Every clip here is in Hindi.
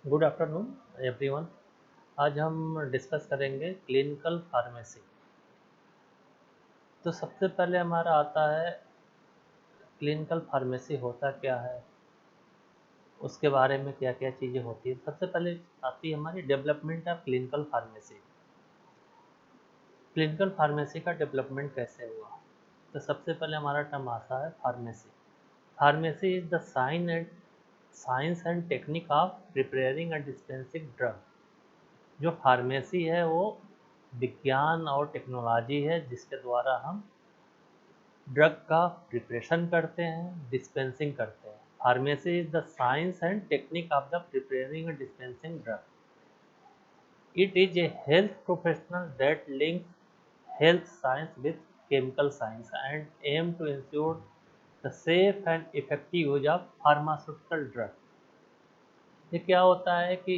Good afternoon everyone. आज हम डिस्कस करेंगे क्लिनिकल फार्मेसी। तो सबसे पहले हमारा आता है क्लिनिकल फार्मेसी होता क्या है, उसके बारे में क्या क्या चीज़ें होती है। सबसे पहले आती है हमारी development of clinical pharmacy. Clinical pharmacy का डेवलपमेंट कैसे हुआ। तो सबसे पहले हमारा टर्म आता है pharmacy. Pharmacy is the science and technique of preparing and dispensing drug. जो फार्मेसी है वो विज्ञान और टेक्नोलॉजी है जिसके द्वारा हम ड्रग का प्रिपरेशन करते हैं, डिस्पेंसिंग करते हैं। Pharmacy is the science and technique of the preparing and dispensing drug. It is a health professional that links health science with chemical science and aim to ensure the safe and effective use of pharmaceutical drug। ये क्या होता है कि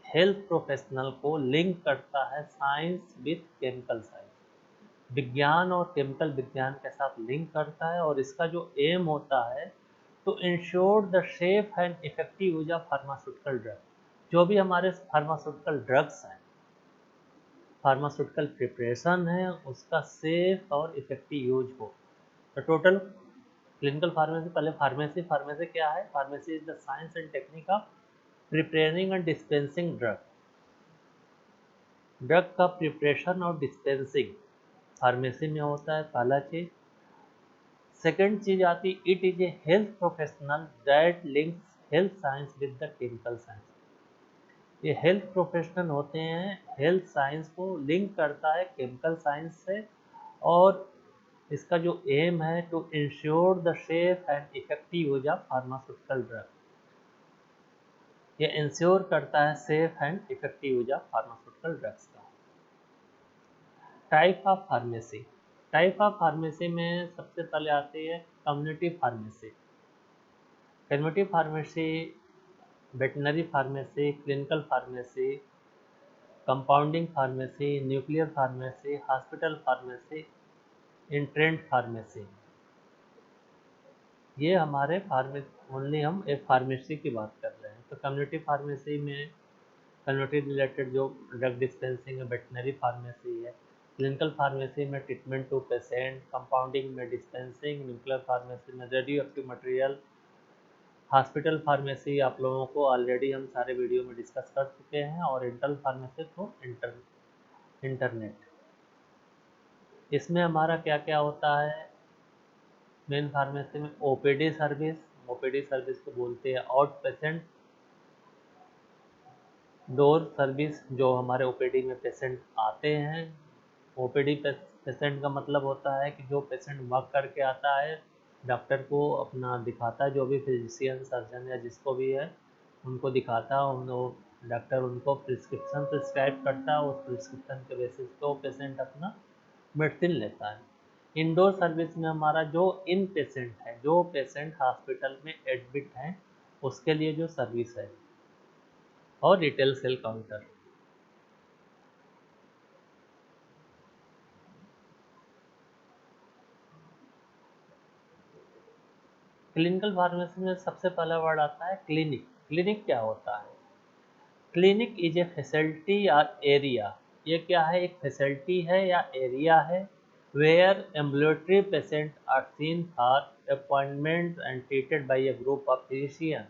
हेल्थ प्रोफेशनल को लिंक करता है साइंस विथ केमिकल साइंस, विज्ञान और केमिकल विज्ञान के साथ लिंक करता है। और इसका जो एम होता है to ensure the safe and effective use of pharmaceutical drug. जो भी हमारे फार्मास्यूटिकल ड्रग्स हैं, फार्मास्यूटिकल प्रिपरेशन है, उसका सेफ और इफेक्टिव यूज हो। तो टोटल क्लिनिकल फार्मेसी, पहले फार्मेसी फार्मेसी क्या है। Pharmacy is the science and technique of preparing and dispensing drug. Drug का प्रिपरेशन और डिस्पेंसिंग फार्मेसी में होता है, पहला चीज। सेकेंड चीज आती, it is a health professional that links health science with the chemical science. ये हेल्थ प्रोफेशनल होते हैं, हेल्थ साइंस को लिंक करता है केमिकल साइंस से। और इसका जो एम है to ensure the safe and effective use of pharmaceutical drug. ये इंश्योर करता है safe and effective use of pharmaceutical drugs का। Type of pharmacy. Type of pharmacy में सबसे पहले आती है community pharmacy. Community pharmacy, veterinary pharmacy, clinical pharmacy, compounding pharmacy, nuclear pharmacy, hospital pharmacy, internet pharmacy. ये हमारे ओनली हम एक फार्मेसी की बात कर रहे हैं। तो कम्युनिटी फार्मेसी में कम्युनिटी रिलेटेड जो ड्रग डिस्पेंसिंग है, वेटनरी फार्मेसी है। क्लिनिकल फार्मेसी में ट्रीटमेंट टू पेशेंट, कंपाउंडिंग में डिस्पेंसिंग, न्यूक्लियर फार्मेसी में radio active material. Hospital pharmacy आप लोगों को ऑलरेडी हम सारे वीडियो में डिस्कस कर चुके हैं। और इंटरनल फार्मेसी तो इंटरनेट। इसमें हमारा क्या क्या होता है। मेन फार्मेसी में ओपीडी सर्विस। ओपीडी सर्विस को बोलते हैं आउट पेशेंट डोर सर्विस। जो हमारे ओपीडी में पेशेंट आते हैं, ओपीडी पेशेंट का मतलब होता है कि जो पेशेंट वॉक करके आता है, डॉक्टर को अपना दिखाता है, जो भी फिजिशियन सर्जन या जिसको भी है उनको दिखाता है। डॉक्टर उनको प्रिस्क्रिप्शन प्रिस्क्राइब करता है, उस प्रिस्क्रिप्शन के बेसिस पे वो पेशेंट अपना मेडिसिन लेता है। इंडोर सर्विस में हमारा जो इन पेशेंट है, जो पेशेंट हॉस्पिटल में एडमिट हैं, उसके लिए जो सर्विस है। और retail sale counter. Clinical pharmacy में सबसे पहला वर्ड आता है क्लिनिक। क्लिनिक क्या होता है। क्लिनिक इज ए फैसिलिटी या एरिया। ये क्या है, एक फैसिलिटी है या एरिया है where ambulatory patient are seen for appointment and treated by a group of physician.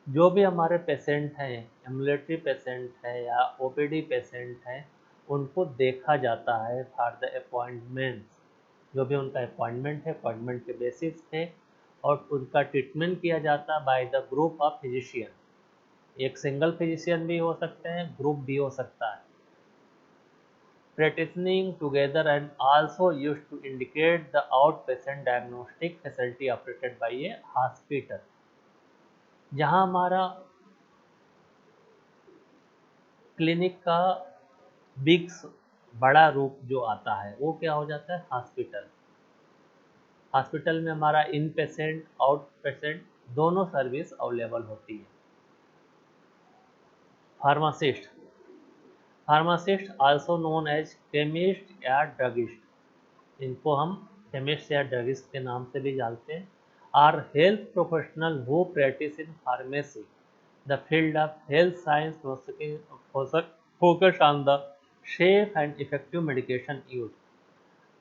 जो भी हमारे पेशेंट हैं, एम्बुलेटरी पेशेंट है या ओपीडी पेशेंट हैं, उनको देखा जाता है फॉर द अपॉइंटमेंट। जो भी उनका अपॉइंटमेंट है, अपॉइंटमेंट के बेसिस पे। और उनका ट्रीटमेंट किया जाता है by the group of physician. एक सिंगल फिजिशियन भी हो सकते हैं, ग्रुप भी हो सकता है। practicing together and also used to indicate the outpatient diagnostic facility operated by a hospital। जहां हमारा क्लिनिक का बिग बड़ा रूप जो आता है वो क्या हो जाता है, हॉस्पिटल। हॉस्पिटल में हमारा इन पेशेंट आउट पेशेंट दोनों सर्विस अवेलेबल होती है। Pharmacist. Pharmacist also known as chemist या ड्रगिस्ट। इनको हम केमिस्ट या ड्रगिस्ट के नाम से भी जानते हैं। Are health professional who practice in pharmacy The field of health science focus on the safe and effective medication use.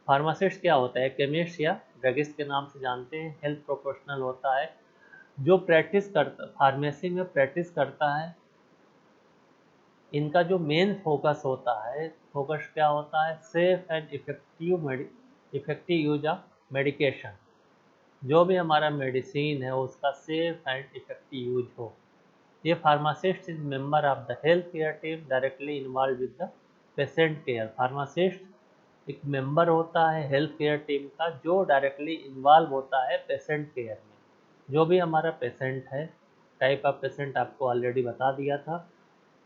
Pharmacist क्या होता है? केमिस्ट या ड्रगिस्ट के नाम से जानते हैं। हेल्थ प्रोफेशनल होता है जो प्रैक्टिस करता, फार्मेसी में प्रैक्टिस करता है। इनका जो मेन फोकस होता है, फोकस क्या होता है? Safe and effective use of medication. जो भी हमारा मेडिसिन है उसका सेफ एंड इफेक्टिव यूज हो। ये pharmacist is member of the health care team directly involve with the patient care. Pharmacist एक मेंबर होता है हेल्थ केयर टीम का जो डायरेक्टली इन्वॉल्व होता है पेशेंट केयर में। जो भी हमारा पेशेंट है, टाइप ऑफ पेशेंट आपको ऑलरेडी बता दिया था।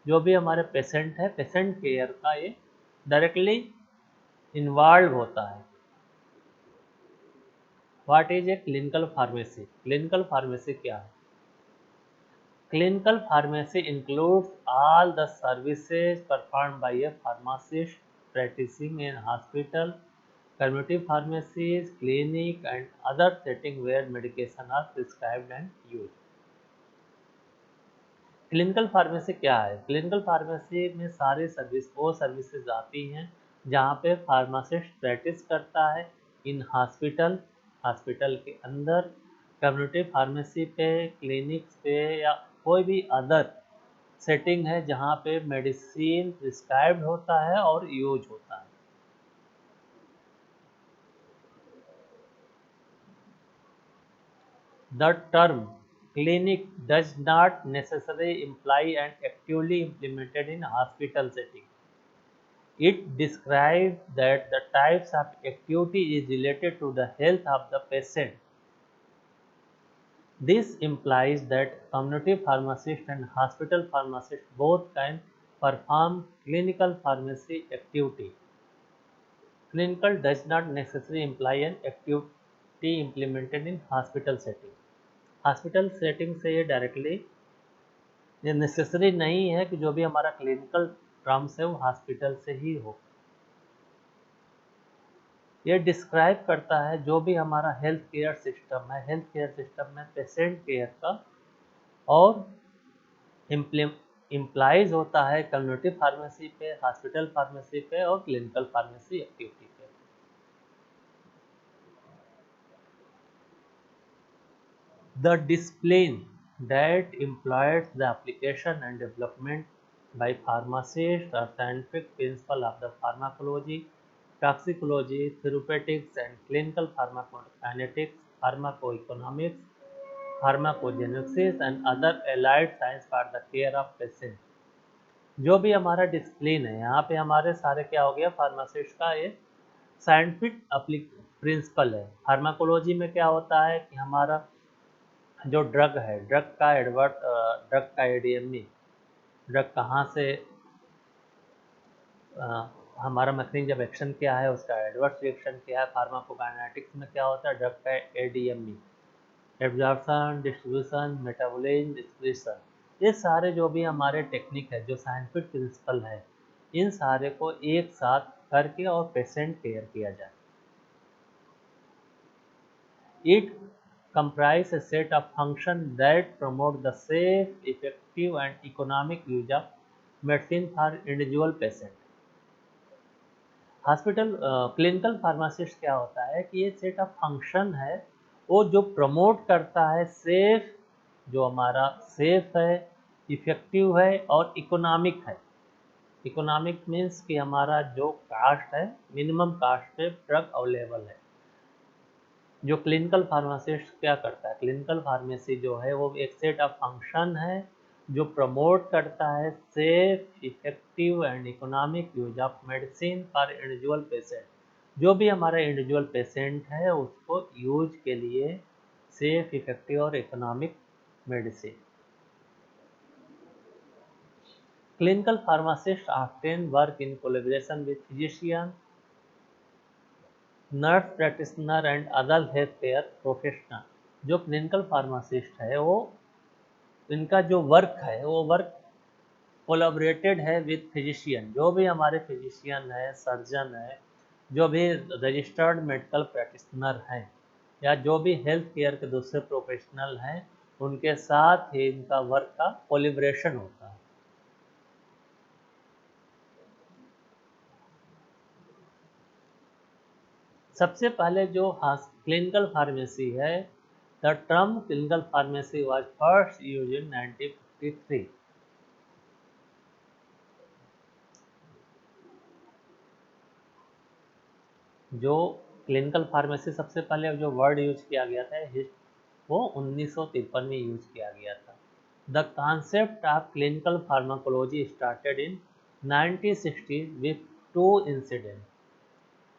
जो भी हमारे पेशेंट है, पेशेंट केयर का ये डायरेक्टली इन्वॉल्व होता है। What is a clinical pharmacy? Clinical pharmacy क्या है? Clinical pharmacy includes all the services performed by a pharmacist practicing in hospital, community pharmacies, clinic, and other settings where medication are prescribed and used. Clinical pharmacy क्या है? क्लिनिकल फार्मेसी में सारे सर्विसेज आती हैं जहाँ पे फार्मासिस्ट प्रैक्टिस करता है इन हॉस्पिटल, हॉस्पिटल के अंदर, कम्युनिटी फार्मेसी पे, क्लिनिक्स पे, या कोई भी अदर सेटिंग है जहाँ पे मेडिसिन प्रिस्क्राइब्ड होता है और यूज होता है। The term clinic does not necessarily imply and actively implemented in hospital setting. It describes that the types of activity is related to the health of the patient. This implies that community pharmacists and hospital pharmacists both can perform clinical pharmacy activity. Clinical does not necessarily imply an activity implemented in hospital setting. Hospital setting से ये डायरेक्टली ये नेसेसरी नहीं है कि जो भी हमारा क्लिनिकल टर्म्स है वो हॉस्पिटल से ही हो। ये डिस्क्राइब करता है जो भी हमारा हेल्थ केयर सिस्टम है, हेल्थ केयर सिस्टम में पेशेंट केयर का, और इम्प्लाइज होता है कम्युनिटी फार्मेसी पे, हॉस्पिटल फार्मेसी पे और क्लिनिकल फार्मेसी एक्टिविटी पे। The discipline that employs the application and development by pharmacists or scientific principle of the pharmacology, toxicology, therapeutics, and clinical pharmacokinetics, pharmacoeconomics, pharmacogenesis, and other allied science for the care of patient। जो भी हमारा डिसिप्लिन है, यहाँ पे हमारे सारे क्या हो गया? फार्मासिस्ट का ये साइंटिफिक प्रिंसिपल है। फार्माकोलॉजी में क्या होता है कि हमारा जो ड्रग है, ड्रग का एडीएमई, ड्रग कहाँ से, हमारा मैकेनिज्म ऑफ एक्शन क्या है, उसका एडवर्स रिएक्शन क्या है। फार्माकोकाइनेटिक्स में क्या होता है? ड्रग का ADME, absorption, distribution, metabolism, excretion. ये सारे जो भी हमारे टेक्निक है, जो साइंटिफिक प्रिंसिपल है, इन सारे को एक साथ करके और पेशेंट केयर किया जाए। It comprise a set of functions that promote the safe, effective, and economic use of medicine for individual patient। Hospital clinical pharmacist क्या होता है कि ये सेट ऑफ फंक्शन है वो जो प्रमोट करता है सेफ, जो हमारा सेफ है, इफेक्टिव है और इकोनॉमिक है। इकोनॉमिक मीन्स कि हमारा जो कास्ट है, मिनिमम कास्ट पे ड्रग अवेलेबल है। जो क्लिनिकल फार्मासिस्ट क्या करता है? क्लिनिकल फार्मेसी जो है वो एक सेट ऑफ फंक्शन है जो प्रमोट करता है safe, effective and economic use of medicine for individual patient. जो भी हमारा इंडिविजुअल पेशेंट है उसको यूज के लिए सेफ, इफेक्टिव और economic medicine. Clinical pharmacist often work in collaboration with physician, nurse practitioner and other health care professional. जो क्लिनिकल फार्मासिस्ट है वो, इनका जो वर्क है वो वर्क कोलैबोरेटेड है विद फिजिशियन। जो भी हमारे फिजिशियन है, सर्जन है, जो भी रजिस्टर्ड मेडिकल प्रैक्टिशनर हैं, या जो भी हेल्थ केयर के दूसरे प्रोफेशनल हैं, उनके साथ ही इनका वर्क का कोलिब्रेशन होता है। सबसे पहले जो क्लिनिकल फार्मेसी है, the term clinical pharmacy was first used in 1953। जो क्लिनिकल फार्मेसी सबसे पहले जो वर्ड यूज किया गया था वो 1953 में यूज किया गया था। The concept of clinical pharmacology started in 1960 with to incident.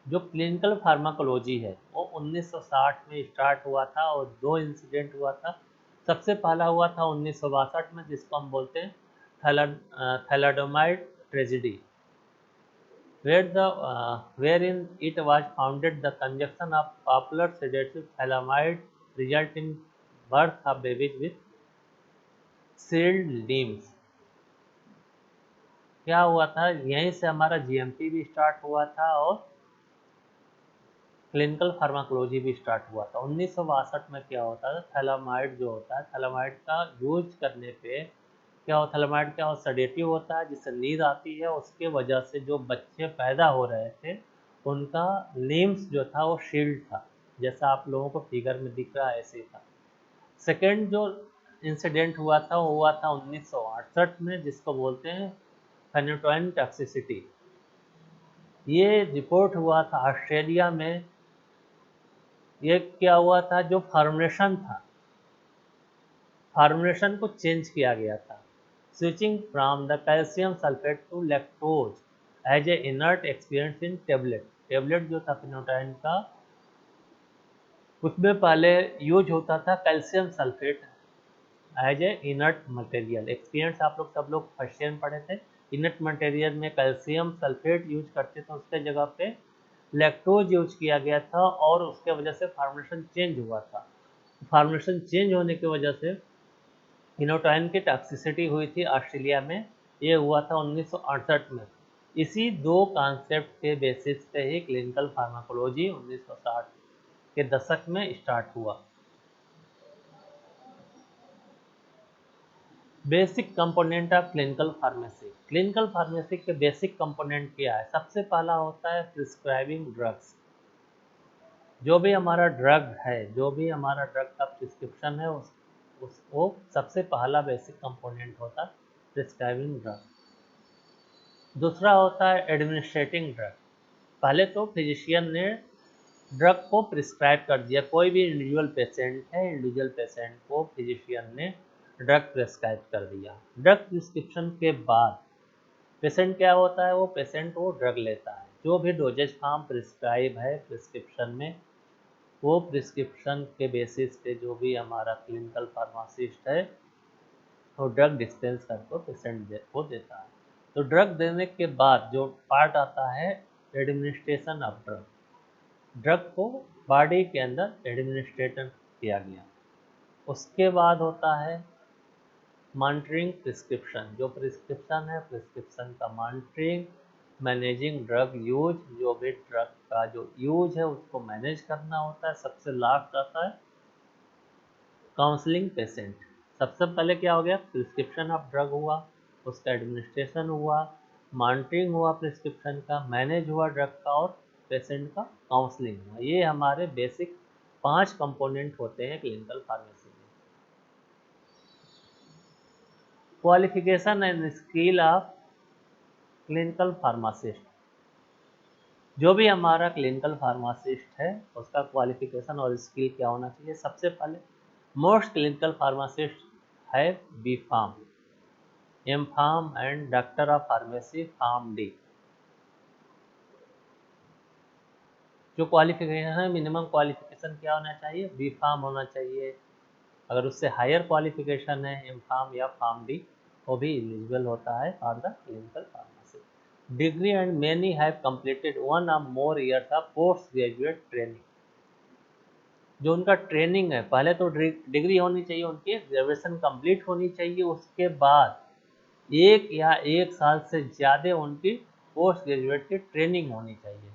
जो क्लिनिकल फार्माकोलॉजी है वो 1960 में स्टार्ट हुआ था और दो इंसिडेंट हुआ था। सबसे पहला हुआ था 1962 में, जिसको हम बोलते हैं थैलाडोमाइड tragedy, wherein it was founded the consumption of popular sedative thalidomide result in birth of babies with sealed limbs। क्या हुआ था, यहीं से हमारा जीएमपी भी स्टार्ट हुआ था और क्लिनिकल फार्माकोलॉजी भी स्टार्ट हुआ था। 1962 में क्या होता है, थैलामाइड जो होता है, थैलामाइड का यूज करने पे क्या हो, थैलामाइड क्या हो, सडेटिव होता है जिससे नींद आती है। उसके वजह से जो बच्चे पैदा हो रहे थे उनका लिम्स जो था वो शील्ड था, जैसा आप लोगों को फिगर में दिख रहा है ऐसे था। सेकेंड जो इंसिडेंट हुआ था वो हुआ था 1968 में, जिसको बोलते हैं फेनेटोइन टॉक्सिसिटी। ये रिपोर्ट हुआ था ऑस्ट्रेलिया में। ये क्या हुआ था, जो फॉर्मुलेशन था, फॉर्मुलेशन को चेंज किया गया था, switching from the calcium sulphate to lactose as a inert experience in tablet. Tablet जो था फेनोटाइन का, उसमें पहले यूज होता था calcium sulphate as a inert material. Experience आप लोग सब लोग फर्स्ट ईयर में पढ़े थे। इनर्ट मटेरियल में कैल्शियम सल्फेट यूज करते थे, उसके जगह पे लैक्टोज यूज किया गया था और उसके वजह से फार्मेशन चेंज हुआ था। फार्मेशन चेंज होने की वजह से फिनोटाइन की टॉक्सिसिटी हुई थी ऑस्ट्रेलिया में। ये हुआ था 1968 में। इसी दो कॉन्सेप्ट के बेसिस पे ही क्लिनिकल फार्माकोलॉजी 1960 के दशक में स्टार्ट हुआ। Basic component of clinical pharmacy. Clinical pharmacy के बेसिक कंपोनेंट क्या है? सबसे पहला होता है प्रिस्क्राइबिंग ड्रग्स। जो भी हमारा ड्रग है, जो भी हमारा ड्रग का प्रिस्क्रिप्शन है, वो सबसे पहला बेसिक कंपोनेंट होता है प्रिस्क्राइबिंग ड्रग। दूसरा होता है एडमिनिस्ट्रेटिंग ड्रग। पहले तो फिजिशियन ने ड्रग को प्रिस्क्राइब कर दिया। कोई भी इंडिविजुअल पेशेंट है, इंडिविजुअल पेशेंट को फिजिशियन ने ड्रग प्रिस्क्राइब कर दिया। ड्रग प्रिस्क्रिप्शन के बाद पेशेंट क्या होता है, वो पेशेंट वो ड्रग लेता है। जो भी डोजेज फॉर्म प्रिस्क्राइब है प्रिस्क्रिप्शन में, वो प्रिस्क्रिप्शन के बेसिस पे जो भी हमारा क्लिनिकल फार्मासिस्ट है वो ड्रग डिस्पेंस करके पेशेंट को देता है। तो ड्रग देने के बाद जो पार्ट आता है एडमिनिस्ट्रेशन ऑफ ड्रग। ड्रग को बॉडी के अंदर एडमिनिस्ट्रेट किया गया। उसके बाद होता है मॉनिटरिंग प्रिस्क्रिप्शन। जो प्रिस्क्रिप्शन है, प्रिस्क्रिप्शन का मॉनिटरिंग, मैनेजिंग ड्रग यूज, जो भी ड्रग का जो यूज है उसको मैनेज करना होता है। सबसे लास्ट आता है काउंसलिंग पेशेंट। सबसे पहले क्या हो गया, प्रिस्क्रिप्शन ऑफ ड्रग हुआ, उसका एडमिनिस्ट्रेशन हुआ, मॉनिटरिंग हुआ प्रिस्क्रिप्शन का, मैनेज हुआ ड्रग का, और पेशेंट का काउंसलिंग हुआ। ये हमारे बेसिक 5 कंपोनेंट होते हैं क्लिनिकल फार्मेसी में। Qualification and skill of clinical pharmacist. जो भी हमारा क्लिनिकल फार्मासिस्ट है उसका क्वालिफिकेशन और स्किल क्या होना चाहिए? सबसे पहले मोस्ट क्लिनिकल फार्मासिस्ट है B pharm, M pharm and doctor of pharmacy pharm D. जो क्वालिफिकेशन है, मिनिमम क्वालिफिकेशन क्या होना चाहिए? बी फार्म होना चाहिए। अगर उससे हायर क्वालिफिकेशन है एम फार्म या फार्म डी, वो भी एलिजिबल होता है for the clinical pharmacy. Degree and many have completed 1 or more years of post graduate training. जो उनका ट्रेनिंग है, पहले तो डिग्री होनी चाहिए, उनकी ग्रेजुएशन कंप्लीट होनी चाहिए। उसके बाद 1 या 1 साल से ज़्यादा उनकी पोस्ट ग्रेजुएट की ट्रेनिंग होनी चाहिए।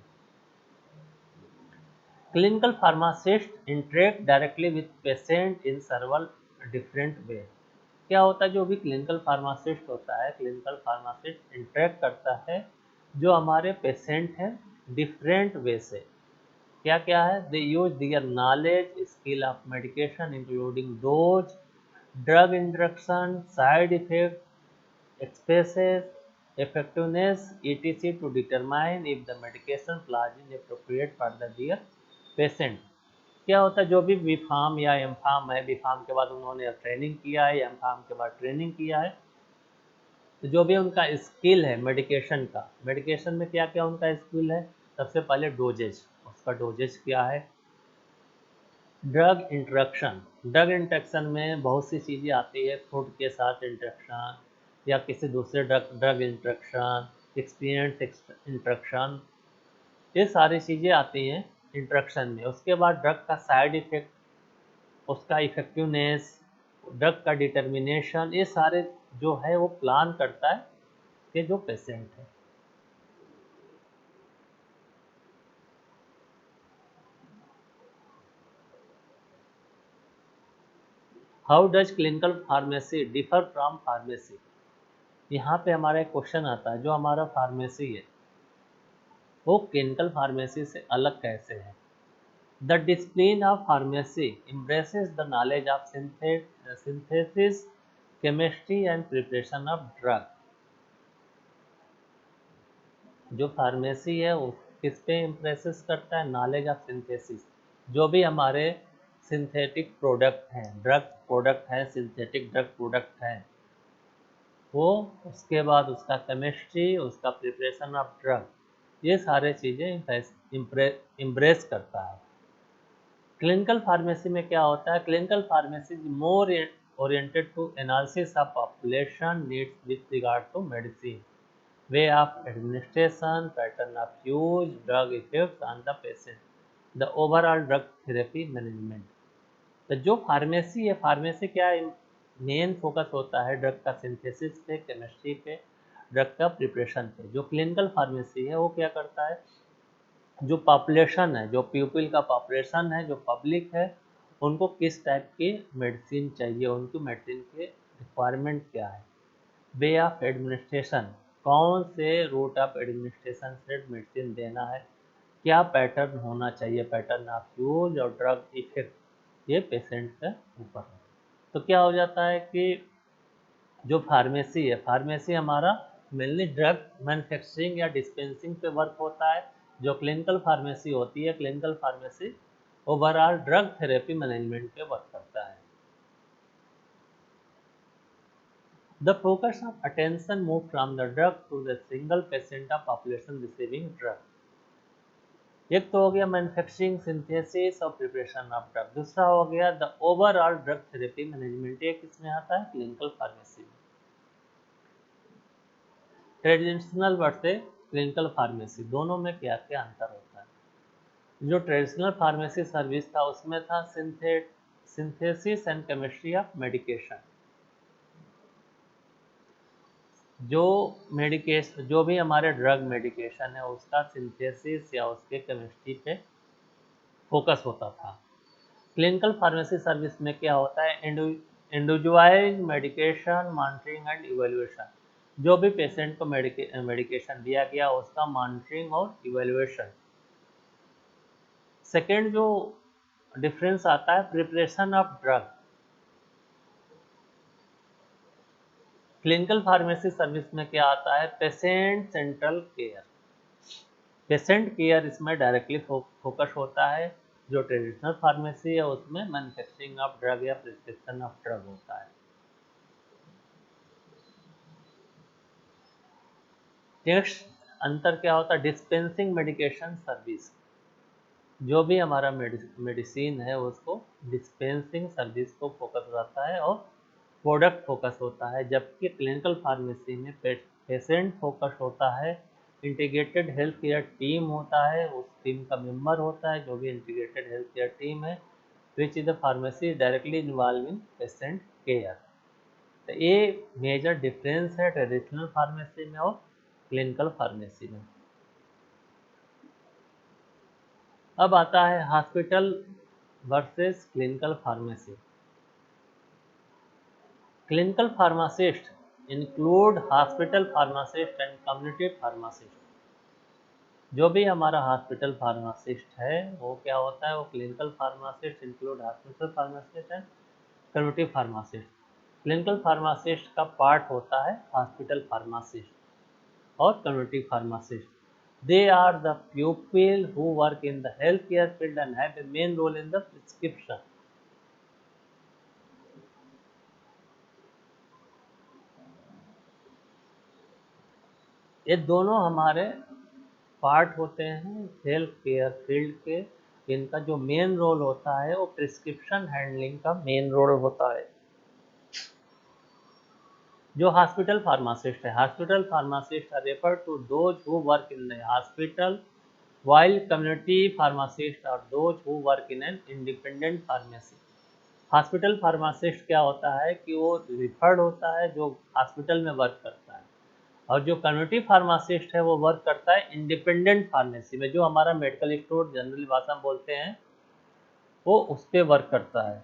Clinical pharmacist interact directly with patient in सर्वल different way. क्या होता है, जो भी क्लिनिकल फार्मासिस्ट होता है, क्लिनिकल फार्मासिस्ट इंटरेक्ट करता है जो हमारे पेशेंट हैं डिफरेंट वे से। क्या क्या है, they use their knowledge skill of medication including dose, drug interaction, side effect, expresses effectiveness etc to determine if the medication class is appropriate for the their patient। क्या होता है, जो भी बी फार्म या एम फार्म है, बी फार्म के बाद उन्होंने ट्रेनिंग किया है, एम फार्म के बाद ट्रेनिंग किया है, तो जो भी उनका स्किल है मेडिकेशन का, मेडिकेशन में क्या क्या उनका स्किल है, सबसे पहले डोजेज, उसका डोजेज क्या है। ड्रग इंटरेक्शन, ड्रग इंटरेक्शन में बहुत सी चीज़ें आती है, फूड के साथ इंटरेक्शन या किसी दूसरे ड्रग इंटरेक्शन, एक्सपीरियंस इंटरेक्शन, ये सारी चीज़ें आती हैं इंटरेक्शन में। उसके बाद ड्रग का साइड इफ़ेक्ट, उसका इफ़ेक्टिवनेस, ड्रग का डिटर्मिनेशन, ये सारे जो है वो प्लान करता है कि जो पेशेंट है। How does clinical pharmacy differ from pharmacy. यहाँ पे हमारा एक क्वेश्चन आता है, जो हमारा फार्मेसी है वो क्लिनिकल फार्मेसी से अलग कैसे है। The discipline of pharmacy embraces the knowledge of synthesis, chemistry and preparation of drug. जो फार्मेसी है वो किस पे इम्प्रेसिस करता है, नॉलेज ऑफ सिंथेसिस, जो भी हमारे सिंथेटिक प्रोडक्ट हैं, ड्रग प्रोडक्ट हैं, सिंथेटिक ड्रग प्रोडक्ट हैं, वो उसके बाद उसका केमिस्ट्री, उसका प्रिपरेशन ऑफ ड्रग, ये सारे चीज़ें इम्प्रेस करता है। क्लिनिकल फार्मेसी में क्या होता है, clinical pharmacy more oriented to analysis of population needs with regard to medicine, way of administration, pattern of use, drug effects on the patient, the overall drug therapy management. तो जो फार्मेसी है, फार्मेसी क्या है, मेन फोकस होता है ड्रग का सिंथेसिस पे, केमिस्ट्री पे, ड्रग का प्रिपरेशन पे। जो क्लिनिकल फार्मेसी है वो क्या करता है, जो पॉपुलेशन है, जो पीपल का पॉपुलेशन है, जो पब्लिक है, उनको किस टाइप की मेडिसिन चाहिए, उनकी मेडिसिन के रिक्वायरमेंट क्या है, वे ऑफ एडमिनिस्ट्रेशन, कौन से रूट ऑफ एडमिनिस्ट्रेशन से मेडिसिन देना है, क्या पैटर्न होना चाहिए, पैटर्न ऑफ यूज और ड्रग इफेक्ट, ये पेशेंट के ऊपर है। तो क्या हो जाता है कि जो फार्मेसी है, फार्मेसी हमारा मेनली ड्रग मैन्युफैक्चरिंग या डिस्पेंसिंग पे वर्क होता है। जो क्लिनिकल फार्मेसी होती है, clinical pharmacy overall drug therapy management पे वर्क करता है। The focus of attention moved from the drug to the single patient of population receiving drug। एक तो हो गया मैन्युफैक्चरिंग, सिंथेसिस और प्रिपरेशन ऑफ ड्रग, दूसरा हो गया the overall drug therapy management, ये किसमें आता है, क्लिनिकल फार्मेसी में। ट्रेडिशनल वर्सेस क्लिनिकल फार्मेसी, दोनों में क्या क्या अंतर होता है। जो ट्रेडिशनल फार्मेसी सर्विस था उसमें था synthesis and chemistry of medication. जो मेडिकेशन, जो भी हमारे ड्रग मेडिकेशन है उसका सिंथेसिस या उसके केमिस्ट्री पे फोकस होता था। क्लिनिकल फार्मेसी सर्विस में क्या होता है, individualised medication monitoring and evaluation, जो भी पेशेंट को मेडिकेशन दिया गया उसका मॉनिटरिंग और इवैल्यूएशन। सेकेंड जो डिफरेंस आता है, preparation of drug. Clinical pharmacy service में क्या आता है, patient central care, patient care इसमें डायरेक्टली फोकस होता है। जो ट्रेडिशनल फार्मेसी है उसमें मैन्युफैक्चरिंग ऑफ ड्रग या प्रिस्क्रिप्शन ऑफ ड्रग होता है। नेक्स्ट अंतर क्या होता है, डिस्पेंसिंग मेडिकेशन सर्विस, जो भी हमारा मेडिसिन है उसको डिस्पेंसिंग सर्विस को फोकस रहता है और प्रोडक्ट फोकस होता है, जबकि क्लिनिकल फार्मेसी में पेशेंट फोकस होता है। इंटीग्रेटेड हेल्थ केयर टीम होता है, उस टीम का मेंबर होता है जो भी इंटीग्रेटेड हेल्थ केयर टीम है, which is the pharmacy directly involve in patient care. तो ये मेजर डिफरेंस है ट्रेडिशनल फार्मेसी में और क्लिनिकल फार्मेसी में। अब आता है hospital versus clinical pharmacy. Clinical pharmacist include hospital pharmacist and community pharmacist. जो भी हमारा हॉस्पिटल फार्मासिस्ट है वो क्या होता है, वो clinical pharmacist include hospital pharmacist and community pharmacist. Clinical pharmacist का पार्ट होता है हॉस्पिटल फार्मासिस्ट और community pharmacist. They are the people who work in the healthcare field and have a main role in the prescription. ये दोनों हमारे पार्ट होते हैं हेल्थ केयर फील्ड के। इनका जो मेन रोल होता है वो प्रिस्क्रिप्शन हैंडलिंग का मेन रोल होता है। जो हॉस्पिटल फार्मासिस्ट है, hospital pharmacist are refer to those who work in the hospital, while community pharmacists are those who work in an independent pharmacy. Hospital pharmacist क्या होता है कि वो रिफर्ड होता है जो हॉस्पिटल में वर्क करता है, और जो कम्युनिटी फार्मासिस्ट है वो वर्क करता है इंडिपेंडेंट फार्मेसी में, जो हमारा मेडिकल स्टोर जनरली भाषा में बोलते हैं, वो उस पर वर्क करता है।